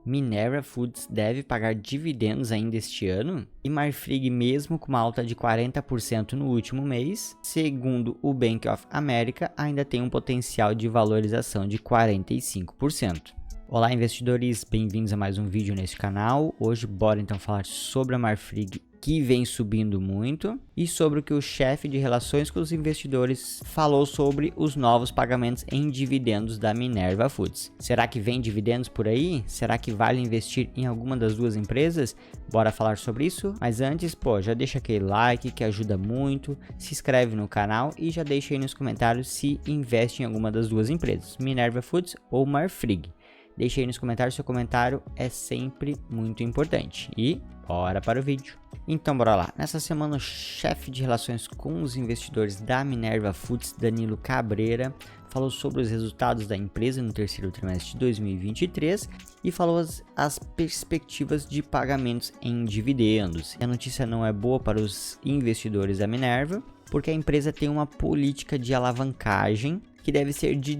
Minerva Foods deve pagar dividendos ainda este ano? E Marfrig, mesmo com uma alta de 40% no último mês, segundo o Bank of America, ainda tem um potencial de valorização de 45%. Olá investidores, bem-vindos a mais um vídeo neste canal. Hoje bora então falar sobre a Marfrig, que vem subindo muito, e sobre o que o chefe de relações com os investidores falou sobre os novos pagamentos em dividendos da Minerva Foods. Será que vem dividendos por aí? Será que vale investir em alguma das duas empresas? Bora falar sobre isso? Mas antes, já deixa aquele like que ajuda muito, se inscreve no canal e já deixa aí nos comentários se investe em alguma das duas empresas, Minerva Foods ou Marfrig. Deixe aí nos comentários, seu comentário é sempre muito importante. E bora para o vídeo. Então bora lá. Nessa semana o chefe de relações com os investidores da Minerva Foods, Danilo Cabreira, falou sobre os resultados da empresa no terceiro trimestre de 2023 e falou as perspectivas de pagamentos em dividendos. A notícia não é boa para os investidores da Minerva, porque a empresa tem uma política de alavancagem que deve ser de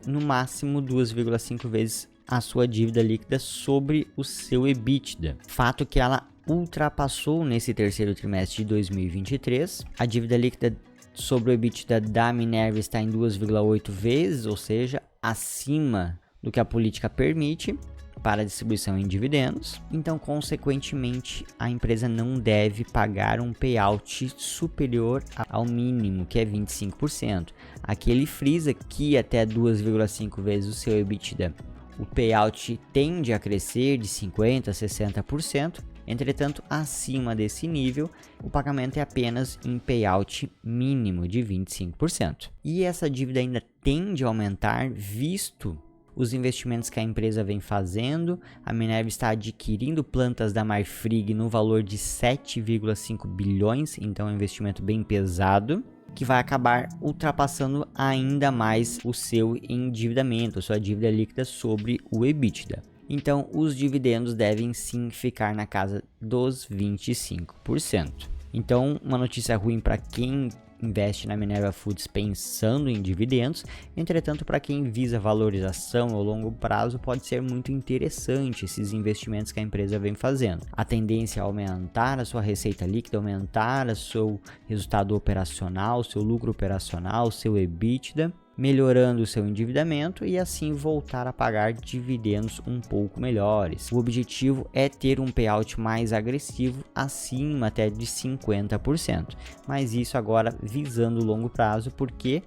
no máximo 2,5 vezes a sua dívida líquida sobre o seu EBITDA. Fato que ela ultrapassou nesse terceiro trimestre de 2023. A dívida líquida sobre o EBITDA da Minerva está em 2,8 vezes, ou seja, acima do que a política permite para a distribuição em dividendos. Então, consequentemente, a empresa não deve pagar um payout superior ao mínimo, que é 25%. Aqui ele frisa que até 2,5 vezes o seu EBITDA, o payout tende a crescer de 50% a 60%. Entretanto, acima desse nível, o pagamento é apenas em payout mínimo de 25%. E essa dívida ainda tende a aumentar, visto os investimentos que a empresa vem fazendo. A Minerva está adquirindo plantas da Marfrig no valor de 7,5 bilhões, então é um investimento bem pesado, que vai acabar ultrapassando ainda mais o seu endividamento, a sua dívida líquida sobre o EBITDA. Então, os dividendos devem sim ficar na casa dos 25%. Então, uma notícia ruim para quem investe na Minerva Foods pensando em dividendos. Entretanto, para quem visa valorização ao longo prazo, pode ser muito interessante esses investimentos que a empresa vem fazendo. A tendência é aumentar a sua receita líquida, aumentar o seu resultado operacional, seu lucro operacional, seu EBITDA, melhorando o seu endividamento e assim voltar a pagar dividendos um pouco melhores. O objetivo é ter um payout mais agressivo, acima até de 50%, mas isso agora visando o longo prazo, porque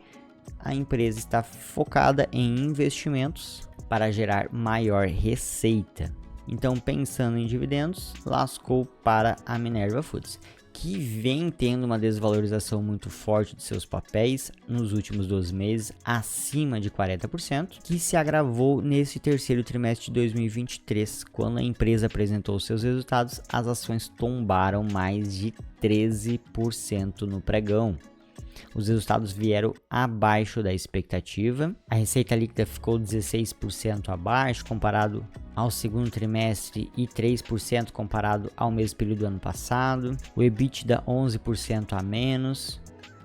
a empresa está focada em investimentos para gerar maior receita. Então, pensando em dividendos, lascou para a Minerva Foods, que vem tendo uma desvalorização muito forte de seus papéis nos últimos 12 meses, acima de 40%, que se agravou nesse terceiro trimestre de 2023, quando a empresa apresentou seus resultados, as ações tombaram mais de 13% no pregão. Os resultados vieram abaixo da expectativa. A receita líquida ficou 16% abaixo comparado ao segundo trimestre e 3% comparado ao mesmo período do ano passado. O EBITDA 11% a menos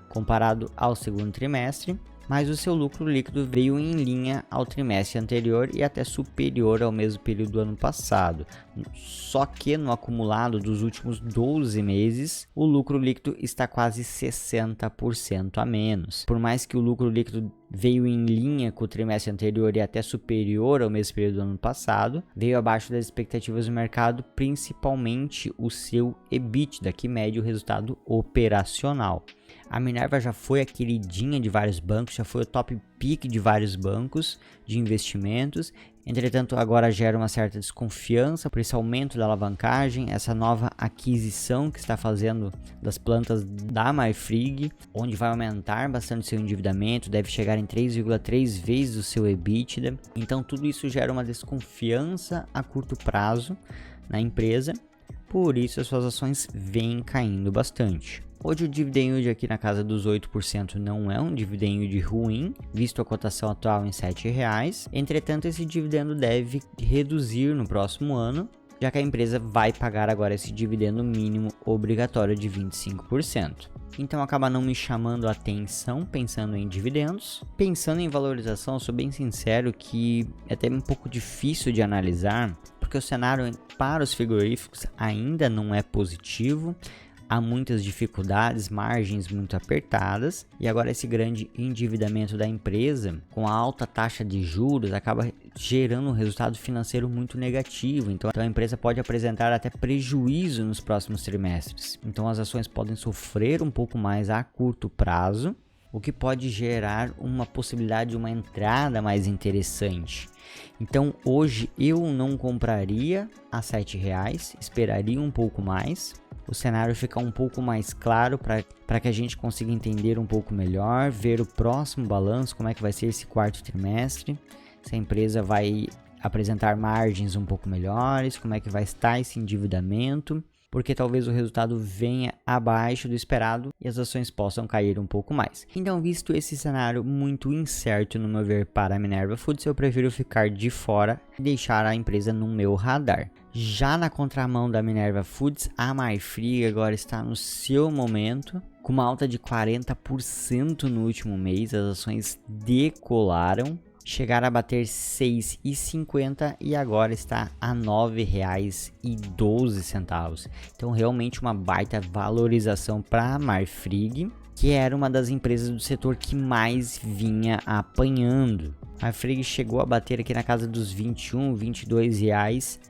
comparado ao segundo trimestre, mas o seu lucro líquido veio em linha ao trimestre anterior e até superior ao mesmo período do ano passado. Só que no acumulado dos últimos 12 meses, o lucro líquido está quase 60% a menos. Por mais que o lucro líquido veio em linha com o trimestre anterior e até superior ao mesmo período do ano passado, veio abaixo das expectativas do mercado, principalmente o seu EBITDA, que mede o resultado operacional. A Minerva já foi a queridinha de vários bancos, já foi o top pick de vários bancos de investimentos. Entretanto, agora gera uma certa desconfiança por esse aumento da alavancagem, essa nova aquisição que está fazendo das plantas da Marfrig, onde vai aumentar bastante seu endividamento, deve chegar em 3,3 vezes o seu EBITDA. Então, tudo isso gera uma desconfiança a curto prazo na empresa, por isso as suas ações vêm caindo bastante. Hoje o dividend yield aqui na casa dos 8% não é um dividend yield ruim, visto a cotação atual em R$ 7,00. Entretanto, esse dividendo deve reduzir no próximo ano, já que a empresa vai pagar agora esse dividendo mínimo obrigatório de 25%. Então acaba não me chamando a atenção pensando em dividendos. Pensando em valorização, sou bem sincero que é até um pouco difícil de analisar, porque o cenário para os frigoríficos ainda não é positivo. Há muitas dificuldades, margens muito apertadas, e agora esse grande endividamento da empresa, com a alta taxa de juros, acaba gerando um resultado financeiro muito negativo. Então a empresa pode apresentar até prejuízo nos próximos trimestres. Então as ações podem sofrer um pouco mais a curto prazo, o que pode gerar uma possibilidade de uma entrada mais interessante. Então hoje eu não compraria a R$ 7,00, esperaria um pouco mais. O cenário fica um pouco mais claro para que a gente consiga entender um pouco melhor, ver o próximo balanço, como é que vai ser esse quarto trimestre, se a empresa vai apresentar margens um pouco melhores, como é que vai estar esse endividamento, porque talvez o resultado venha abaixo do esperado e as ações possam cair um pouco mais. Então, visto esse cenário muito incerto, no meu ver, para a Minerva Foods, eu prefiro ficar de fora e deixar a empresa no meu radar. Já na contramão da Minerva Foods, a Marfrig agora está no seu momento, com uma alta de 40% no último mês. As ações decolaram, chegaram a bater R$ 6,50 e agora está a R$ 9,12. Então realmente uma baita valorização para a Marfrig, que era uma das empresas do setor que mais vinha apanhando. A Marfrig chegou a bater aqui na casa dos R$ 21, R$ 22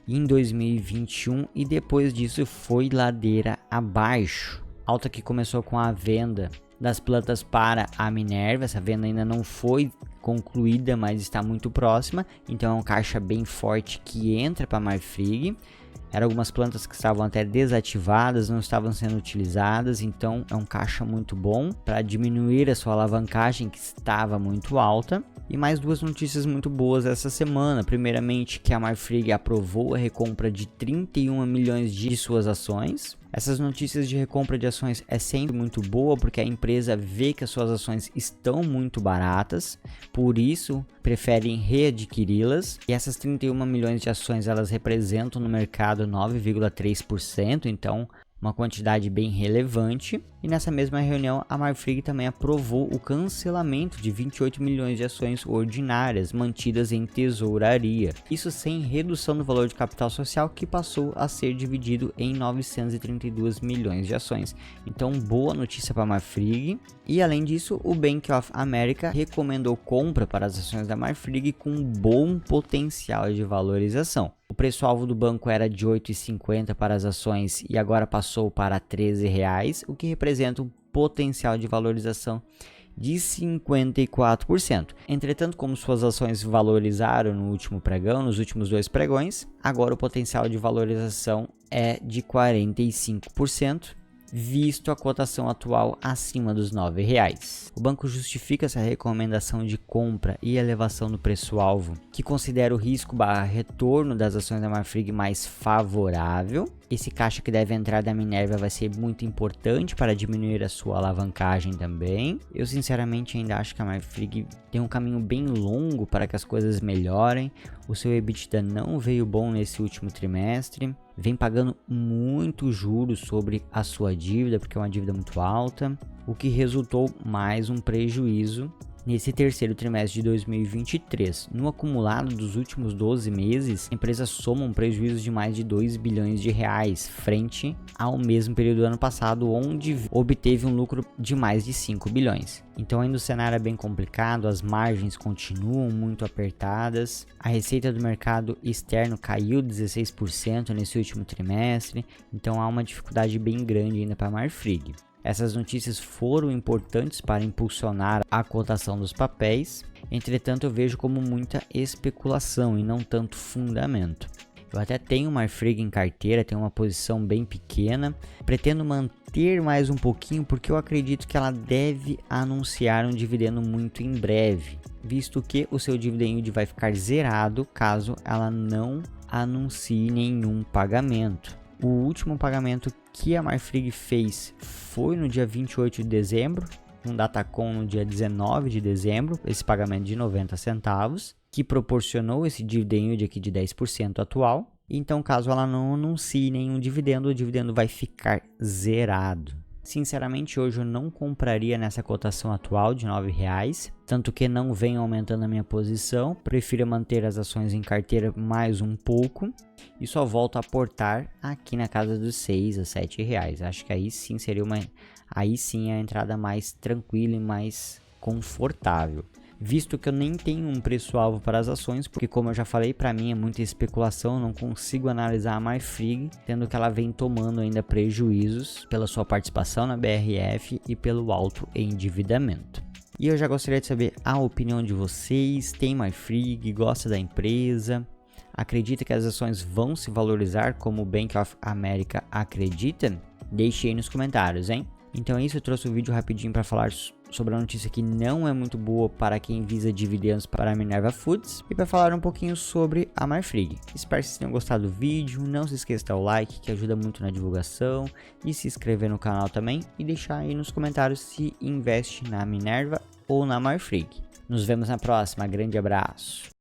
em 2021 e depois disso foi ladeira abaixo. Alta que começou com a venda das plantas para a Minerva. Essa venda ainda não foi concluída, mas está muito próxima, então é um caixa bem forte que entra para a Marfrig. Eram algumas plantas que estavam até desativadas, não estavam sendo utilizadas, então é um caixa muito bom para diminuir a sua alavancagem, que estava muito alta. E mais duas notícias muito boas essa semana. Primeiramente, que a Marfrig aprovou a recompra de 31 milhões de suas ações. Essas notícias de recompra de ações é sempre muito boa, porque a empresa vê que as suas ações estão muito baratas, por isso preferem readquiri-las. E essas 31 milhões de ações, elas representam no mercado 9,3%, então uma quantidade bem relevante. E nessa mesma reunião, a Marfrig também aprovou o cancelamento de 28 milhões de ações ordinárias mantidas em tesouraria. Isso sem redução do valor de capital social, que passou a ser dividido em 932 milhões de ações. Então, boa notícia para a Marfrig. E além disso, o Bank of America recomendou compra para as ações da Marfrig com bom potencial de valorização. O preço-alvo do banco era de R$ 8,50 para as ações e agora passou para R$ 13,00, o que representa um potencial de valorização de 54%. Entretanto, como suas ações valorizaram no último pregão, nos últimos 2 pregões, agora o potencial de valorização é de 45%. Visto a cotação atual acima dos R$ 9,00. O banco justifica essa recomendação de compra e elevação do preço-alvo, que considera o risco/retorno das ações da Marfrig mais favorável. Esse caixa que deve entrar da Minerva vai ser muito importante para diminuir a sua alavancagem também. Eu sinceramente ainda acho que a Marfrig tem um caminho bem longo para que as coisas melhorem. O seu EBITDA não veio bom nesse último trimestre. Vem pagando muito juros sobre a sua dívida, porque é uma dívida muito alta, o que resultou mais um prejuízo nesse terceiro trimestre de 2023. No acumulado dos últimos 12 meses, a empresa soma um prejuízo de mais de 2 bilhões de reais, frente ao mesmo período do ano passado, onde obteve um lucro de mais de 5 bilhões. Então ainda o cenário é bem complicado, as margens continuam muito apertadas, a receita do mercado externo caiu 16% nesse último trimestre, então há uma dificuldade bem grande ainda para a Marfrig. Essas notícias foram importantes para impulsionar a cotação dos papéis, entretanto eu vejo como muita especulação e não tanto fundamento. Eu até tenho Marfrig em carteira, tenho uma posição bem pequena, pretendo manter mais um pouquinho porque eu acredito que ela deve anunciar um dividendo muito em breve, visto que o seu dividend yield vai ficar zerado caso ela não anuncie nenhum pagamento. O último pagamento que a Marfrig fez foi no dia 28 de dezembro, um Datacom no dia 19 de dezembro, esse pagamento de 90 centavos, que proporcionou esse dividend yield aqui de 10% atual. Então, caso ela não anuncie nenhum dividendo, o dividendo vai ficar zerado. Sinceramente, hoje eu não compraria nessa cotação atual de R$ 9,00, tanto que não vem aumentando a minha posição. Prefiro manter as ações em carteira mais um pouco e só volto a aportar aqui na casa dos R$ 6 a R$ 7,00. Acho que aí sim seria aí sim a entrada mais tranquila e mais confortável. Visto que eu nem tenho um preço-alvo para as ações, porque como eu já falei, para mim é muita especulação, não consigo analisar a Marfrig, tendo que ela vem tomando ainda prejuízos pela sua participação na BRF e pelo alto endividamento. E eu já gostaria de saber a opinião de vocês. Tem Marfrig? Gosta da empresa? Acredita que as ações vão se valorizar como o Bank of America acredita? Deixe aí nos comentários, hein? Então é isso, eu trouxe um vídeo rapidinho para falar sobre a notícia que não é muito boa para quem visa dividendos para a Minerva Foods e para falar um pouquinho sobre a Marfrig. Espero que vocês tenham gostado do vídeo, não se esqueça de dar o like que ajuda muito na divulgação e se inscrever no canal também e deixar aí nos comentários se investe na Minerva ou na Marfrig. Nos vemos na próxima, grande abraço!